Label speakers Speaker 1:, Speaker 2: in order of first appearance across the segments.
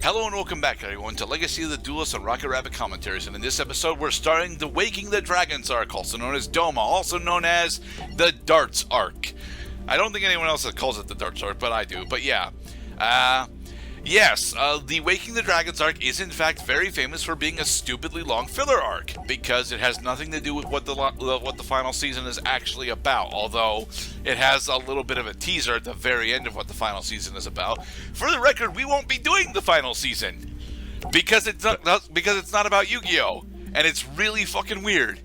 Speaker 1: Hello and welcome back, everyone, to Legacy of the Duelist and Rocket Rabbit Commentaries. And in this episode, we're starting the Waking the Dragons arc, also known as Doma, also known as the Darts arc. I don't think anyone else calls it the Darts arc, but I do. But yeah. The Waking the Dragons arc is in fact very famous for being a stupidly long filler arc, because it has nothing to do with what the final season is actually about, although it has a little bit of a teaser at the very end of what the final season is about. For the record, we won't be doing the final season, because it's not about Yu-Gi-Oh! And it's really fucking weird.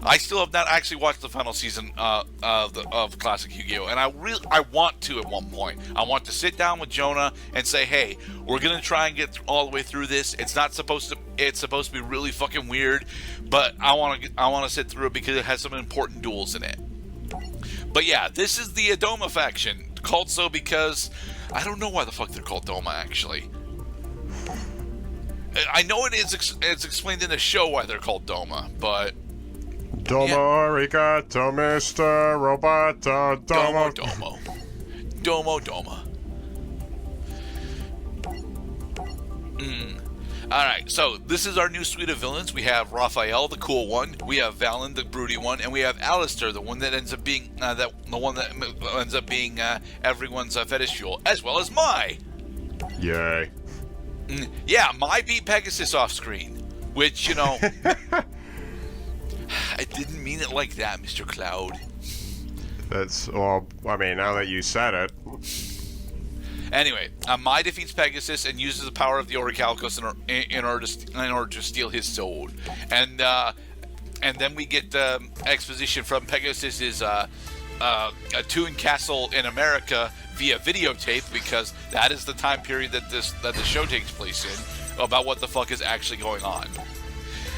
Speaker 1: I still have not actually watched the final season of Classic Yu-Gi-Oh! And I want to at one point. I want to sit down with Jonah and say, hey, we're gonna try and get all the way through this. It's supposed to be really fucking weird, but I want to sit through it because it has some important duels in it. But yeah, this is the Doma faction, called so because I don't know why the fuck they're called Doma actually. I know it's explained in the show why they're called Doma, but
Speaker 2: Domo,
Speaker 1: yeah.
Speaker 2: arigato, Mr. Roboto,
Speaker 1: Doma. Alright, so this is our new suite of villains. We have Raphael, the cool one. We have Valen, the broody one, and we have Alistair, the one that ends up being everyone's fetish fuel, as well as Mai.
Speaker 2: Yay.
Speaker 1: Yeah, Mai beat Pegasus off screen, which, you know, I didn't mean it like that, Mr. Cloud.
Speaker 2: Now that you said it.
Speaker 1: Anyway, Mai defeats Pegasus and uses the power of the Orichalcos in order to steal his sword. And then we get exposition from Pegasus's Toon Castle in America via videotape, because that is the time period that the show takes place in, about what the fuck is actually going on.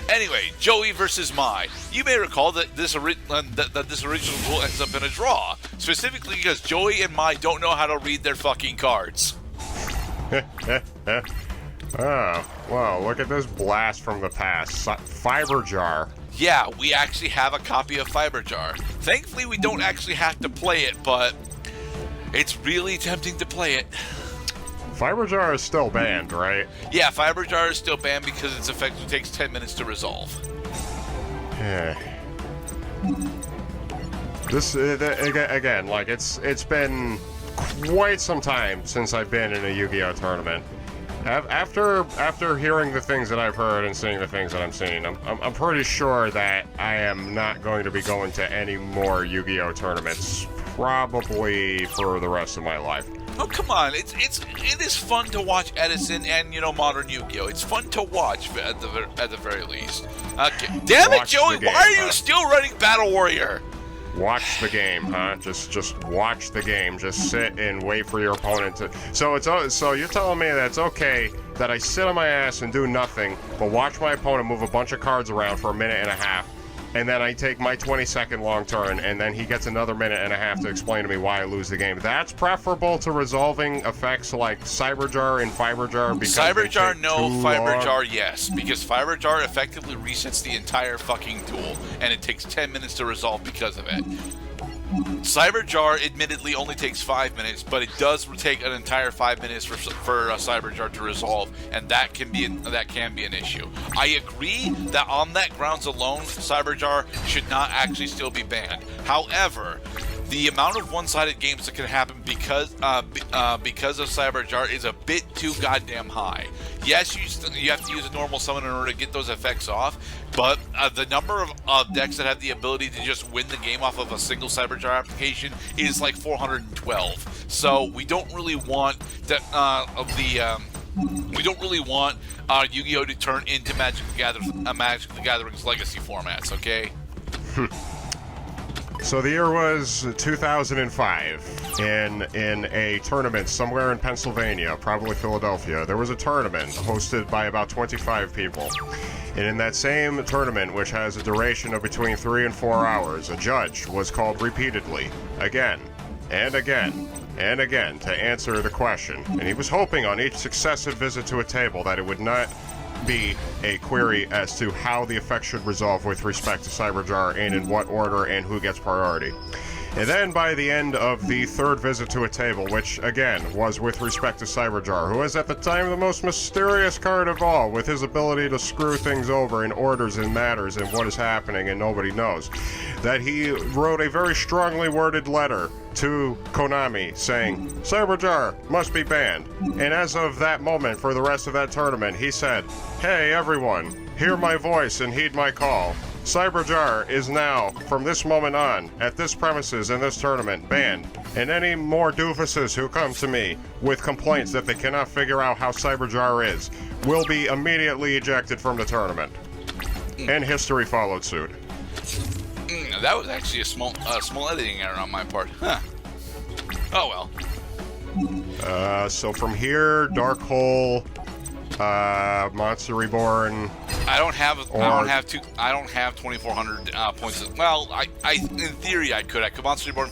Speaker 1: Anyway, Joey versus Mai. You may recall that this original duel ends up in a draw, specifically because Joey and Mai don't know how to read their fucking cards.
Speaker 2: Oh, wow, look at this blast from the past. Fiber Jar.
Speaker 1: Yeah, we actually have a copy of Fiber Jar. Thankfully, we don't actually have to play it, but it's really tempting to play it.
Speaker 2: Fiber Jar is still banned, right?
Speaker 1: Yeah, Fiber Jar is still banned because its effect takes 10 minutes to resolve.
Speaker 2: Yeah. This again, like it's been quite some time since I've been in a Yu-Gi-Oh tournament. After hearing the things that I've heard and seeing the things that I'm seeing, I'm pretty sure that I am not going to be going to any more Yu-Gi-Oh tournaments, probably for the rest of my life.
Speaker 1: Oh, come on. It is fun to watch Edison and, modern Yu-Gi-Oh! It's fun to watch at the very least. Okay. Damn it, Joey! Why are you still running Battle Warrior?
Speaker 2: Watch the game, huh? Just watch the game. Just sit and wait for your opponent to. So you're telling me that it's okay that I sit on my ass and do nothing, but watch my opponent move a bunch of cards around for a minute and a half, and then I take my 20-second long turn, and then he gets another minute and a half to explain to me why I lose the game. That's preferable to resolving effects like Cyber Jar and Fiber Jar?
Speaker 1: Cyber Jar, no. Fiber Jar, yes. Because Fiber Jar effectively resets the entire fucking duel, and it takes 10 minutes to resolve because of it. Cyber Jar admittedly only takes 5 minutes, but it does take an entire 5 minutes for Cyber Jar to resolve, and that can be an issue. I agree that on that grounds alone, Cyber Jar should not actually still be banned. However, the amount of one-sided games that can happen because of Cyber Jar is a bit too goddamn high. Yes, you have to use a normal summon in order to get those effects off, but the number of decks that have the ability to just win the game off of a single Cyber Jar application is like 412. So we don't really want that Yu-Gi-Oh! To turn into Magic the Gathering's legacy formats. Okay.
Speaker 2: So the year was 2005. In a tournament somewhere in Pennsylvania, probably Philadelphia, there was a tournament hosted by about 25 people. And in that same tournament, which has a duration of between 3 and 4 hours, a judge was called repeatedly, again, and again, and again, to answer the question. And he was hoping on each successive visit to a table that it would not be a query as to how the effect should resolve with respect to Cyber Jar and in what order and who gets priority. And then by the end of the third visit to a table, which again was with respect to Cyberjar, who is at the time the most mysterious card of all, with his ability to screw things over in orders and matters and what is happening and nobody knows, that he wrote a very strongly worded letter to Konami saying, Cyberjar must be banned. And as of that moment, for the rest of that tournament, he said, hey everyone, hear my voice and heed my call. Cyberjar is now, from this moment on, at this premises in this tournament, banned. And any more doofuses who come to me with complaints that they cannot figure out how Cyberjar is will be immediately ejected from the tournament. And history followed suit.
Speaker 1: That was actually a small editing error on my part. Huh. Oh well.
Speaker 2: So from here, Dark Hole, Monster Reborn.
Speaker 1: I don't have 2,400 points. Well, I in theory I could Monster Reborn,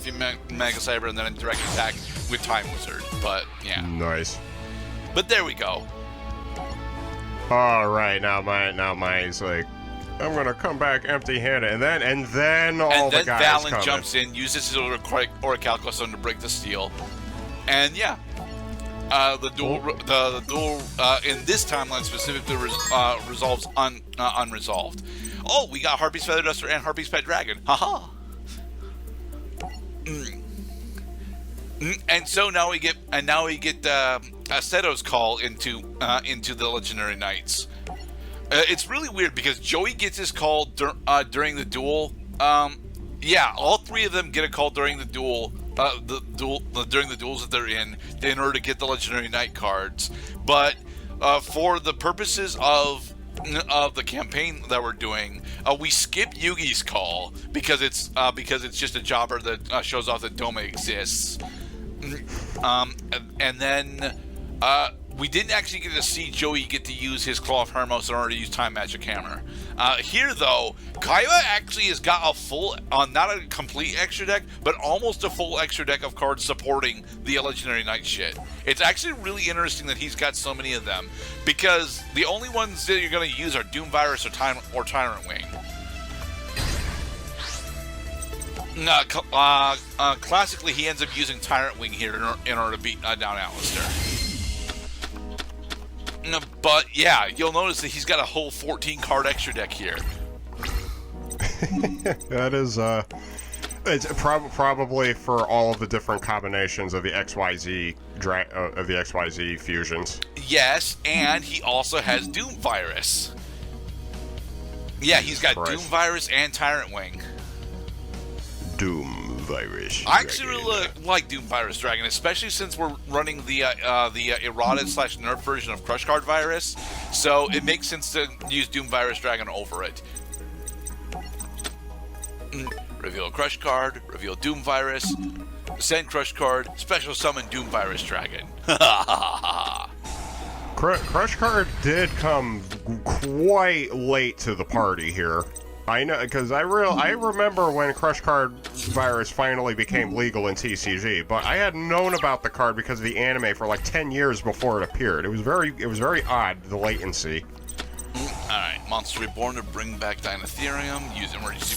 Speaker 1: Mega Cyber, and then a direct attack with Time Wizard. But yeah.
Speaker 2: Nice.
Speaker 1: But there we go.
Speaker 2: All right, now Mai's like, I'm gonna come back empty-handed, and then all the guys
Speaker 1: Valen
Speaker 2: come
Speaker 1: jumps in, uses his Orichalcos Arc to break the steal, and yeah, the duel in this timeline specifically resolves unresolved. Oh, we got Harpy's Feather Duster and Harpy's Pet Dragon. Haha. And so now we get Seto's call into the Legendary Knights. It's really weird because Joey gets his call during the duel. Yeah, all three of them get a call during the duel. During the duels that they're in order to get the Legendary Knight cards. But for the purposes of the campaign that we're doing, we skip Yugi's call because it's just a jobber that shows off that Doma exists. And then we didn't actually get to see Joey get to use his Claw of Hermos in order to use Time Magic Hammer. Here, though, Kaiba actually has got a full, not a complete extra deck, but almost a full extra deck of cards supporting the Legendary Knight shit. It's actually really interesting that he's got so many of them, because the only ones that you're going to use are Doom Virus or Tyrant Wing. Classically, he ends up using Tyrant Wing here in order to beat down Alistair. But yeah, you'll notice that he's got a whole 14-card extra deck here.
Speaker 2: That is, it's probably for all of the different combinations of the XYZ fusions.
Speaker 1: Yes, and he also has Doom Virus. Yeah, he's got Doom Virus and Tyrant Wing.
Speaker 2: Doom Virus.
Speaker 1: I actually really like Doom Virus Dragon, especially since we're running the eroded/nerf version of Crush Card Virus, so it makes sense to use Doom Virus Dragon over it. Reveal a Crush Card, reveal Doom Virus, send Crush Card, special summon Doom Virus Dragon.
Speaker 2: Crush Card did come quite late to the party here. I know, because I remember when Crush Card Virus finally became legal in TCG, but I had known about the card because of the anime for like 10 years before it appeared. It was very odd, the latency.
Speaker 1: Alright, Monster Reborn to bring back Dinotherium. Use emergency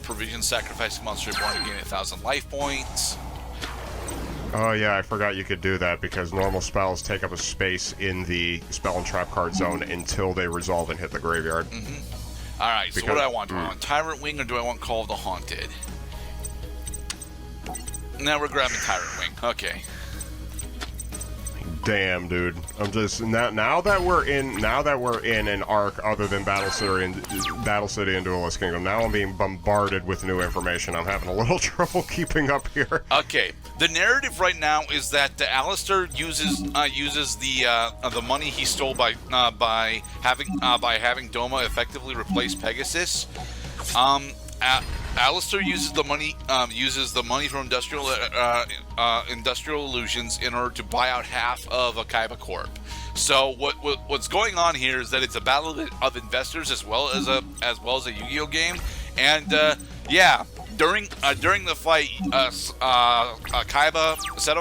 Speaker 1: provision, sacrificing Monster Reborn to gain 1,000 life points.
Speaker 2: Oh yeah, I forgot you could do that because normal spells take up a space in the spell and trap card zone until they resolve and hit the graveyard.
Speaker 1: Mm-hmm. Alright, so what do I want? Do I want Tyrant Wing or do I want Call of the Haunted? Now we're grabbing Tyrant Wing. Okay.
Speaker 2: Damn, dude. I'm just now that we're in an arc other than Battle City and Duelist Kingdom. Now I'm being bombarded with new information. I'm having a little trouble keeping up here.
Speaker 1: Okay. The narrative right now is that Alistair uses the money he stole by having Doma effectively replace Pegasus. Alistair uses the money from Industrial Illusions in order to buy out half of a Kaiba Corp. So what's going on here is that it's a battle of investors as well as a Yu-Gi-Oh game, and yeah. During the fight, Seto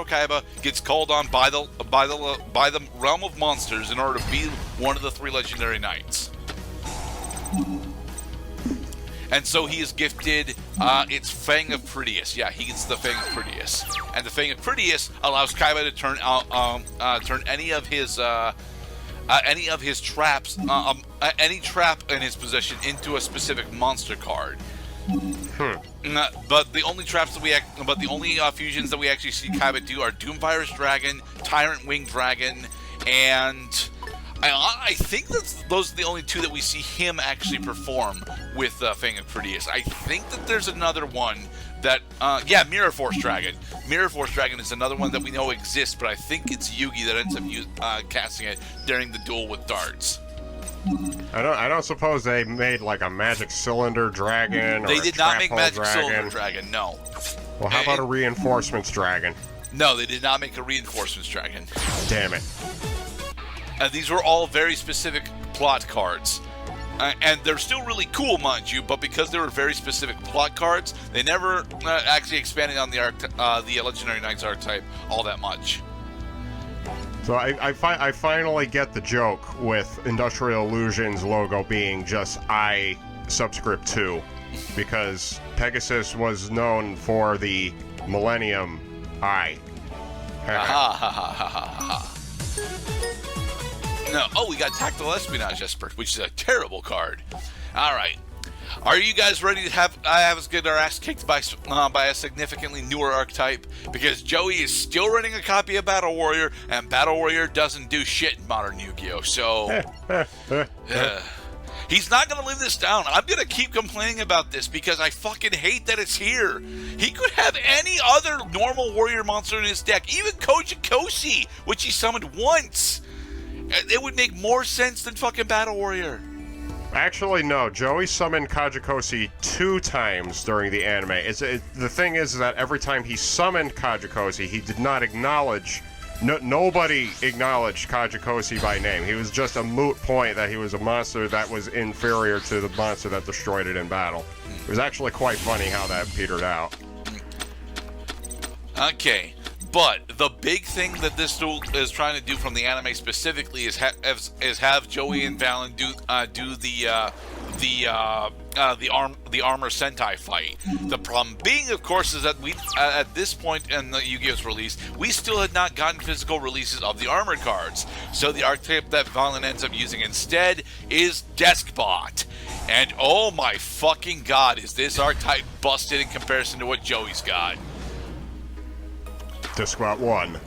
Speaker 1: Kaiba gets called on by the realm of monsters in order to be one of the 3 legendary knights. And so he is gifted its Fang of Proteus. Yeah, he gets the Fang of Proteus. And the Fang of Proteus allows Kaiba to turn any of his traps, any trap in his possession into a specific monster card. But the only fusions that we actually see Kaiba do are Doomvirus Dragon, Tyrant Winged Dragon, and I think those are the only two that we see him actually perform with Fang of Proteus. I think that there's another one that, Mirror Force Dragon. Mirror Force Dragon is another one that we know exists, but I think it's Yugi that ends up casting it during the duel with darts.
Speaker 2: I don't suppose they made like a Magic Cylinder Dragon.
Speaker 1: They
Speaker 2: or
Speaker 1: did
Speaker 2: a
Speaker 1: not make
Speaker 2: Trap
Speaker 1: Magic
Speaker 2: Hole Dragon.
Speaker 1: Cylinder Dragon. No.
Speaker 2: Well, how about a Reinforcements Dragon?
Speaker 1: No, they did not make a Reinforcements Dragon.
Speaker 2: Damn it.
Speaker 1: These were all very specific plot cards. And they're still really cool, mind you, but because they were very specific plot cards, they never actually expanded on the Legendary Knights archetype all that much.
Speaker 2: So I finally get the joke with Industrial Illusions logo being just I subscript 2, because Pegasus was known for the Millennium I.
Speaker 1: No. Oh, we got Tactile Espionage Expert, which is a terrible card. All right. Are you guys ready to have us get our ass kicked by a significantly newer archetype? Because Joey is still running a copy of Battle Warrior, and Battle Warrior doesn't do shit in modern Yu-Gi-Oh! So he's not going to live this down. I'm going to keep complaining about this because I fucking hate that it's here. He could have any other normal warrior monster in his deck, even Kojikoshi, which he summoned once. It would make more sense than fucking Battle Warrior.
Speaker 2: Actually, no. Joey summoned Kajikoshi 2 times during the anime. The thing is that every time he summoned Kajikoshi, he did not acknowledge... nobody acknowledged Kajikoshi by name. He was just a moot point that he was a monster that was inferior to the monster that destroyed it in battle. It was actually quite funny how that petered out.
Speaker 1: Okay. But the big thing that this duel is trying to do from the anime specifically is have Joey and Valen do the armor Sentai fight. The problem being, of course, is that we at this point in the Yu-Gi-Oh's release, we still had not gotten physical releases of the armor cards. So the archetype that Valen ends up using instead is Deskbot. And oh my fucking god, is this archetype busted in comparison to what Joey's got?
Speaker 2: Deskbot 1.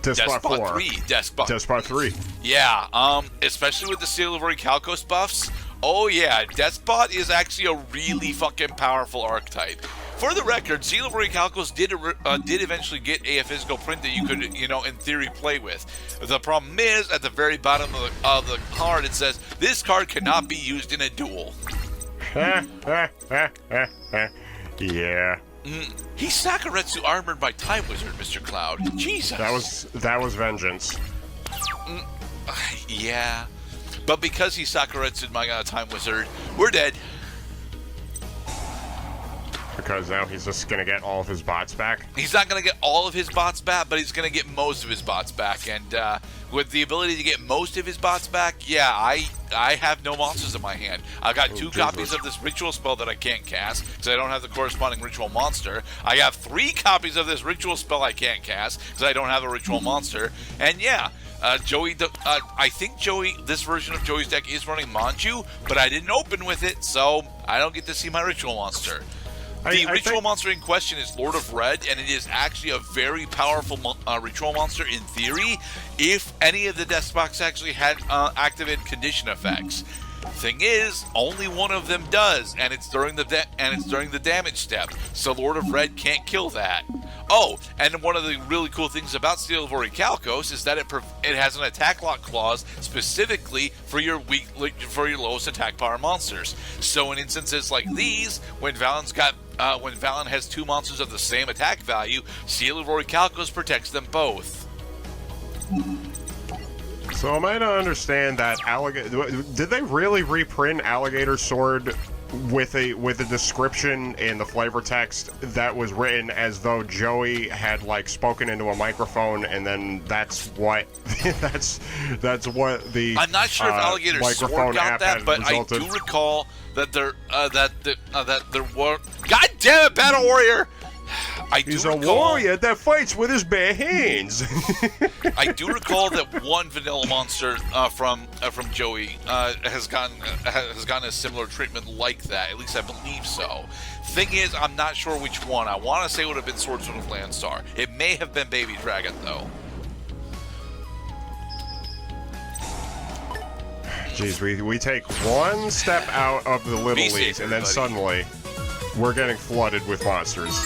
Speaker 2: Deskbot 4.
Speaker 1: 3.
Speaker 2: Deskbot 3.
Speaker 1: Yeah, especially with the Seal of Orichalcos buffs. Oh yeah, Deskbot is actually a really fucking powerful archetype. For the record, Seal of Orichalcos did eventually get a physical print that you could, in theory play with. The problem is, at the very bottom of the card, it says, this card cannot be used in a duel.
Speaker 2: Yeah.
Speaker 1: He's Sakuretsu armored by Time Wizard, Mr. Cloud. Jesus.
Speaker 2: That was vengeance.
Speaker 1: Yeah. But because he's Sakuretsu by Time Wizard, we're dead.
Speaker 2: Because now he's just gonna get all of his bots back?
Speaker 1: He's not gonna get all of his bots back, but he's gonna get most of his bots back. And with the ability to get most of his bots back, yeah, I have no monsters in my hand. I've got 2 copies of this ritual spell that I can't cast, because I don't have the corresponding ritual monster. I have 3 copies of this ritual spell I can't cast, because I don't have a ritual monster. And yeah, Joey, I think this version of Joey's deck is running Manju, but I didn't open with it, so I don't get to see my ritual monster. The ritual monster in question is Lord of Red, and it is actually a very powerful ritual monster in theory, if any of the Despots actually had activated condition effects. Thing is, only one of them does, and it's during the damage step. So Lord of Red can't kill that. Oh, and one of the really cool things about Seal of Orichalcos is that it has an attack lock clause specifically for your lowest attack power monsters. So in instances like these, when Valen has 2 monsters of the same attack value, Seal of Orichalcos protects them both.
Speaker 2: So am I to understand that did they really reprint Alligator Sword with a description in the flavor text that was written as though Joey had like spoken into a microphone, and then that's what that's what the
Speaker 1: I'm not sure if Alligator
Speaker 2: microphone
Speaker 1: Sword got
Speaker 2: app
Speaker 1: that,
Speaker 2: had
Speaker 1: but
Speaker 2: resulted.
Speaker 1: I do recall that there were. God damn it, Battle Warrior!
Speaker 2: He's a warrior that fights with his bare hands.
Speaker 1: I do recall that one vanilla monster from Joey has gotten a similar treatment like that. At least I believe so. Thing is, I'm not sure which one. I want to say it would have been Swordsman of Landstar. It may have been Baby Dragon though.
Speaker 2: Jeez, we take one step out of the Little Leagues, and then suddenly we're getting flooded with monsters.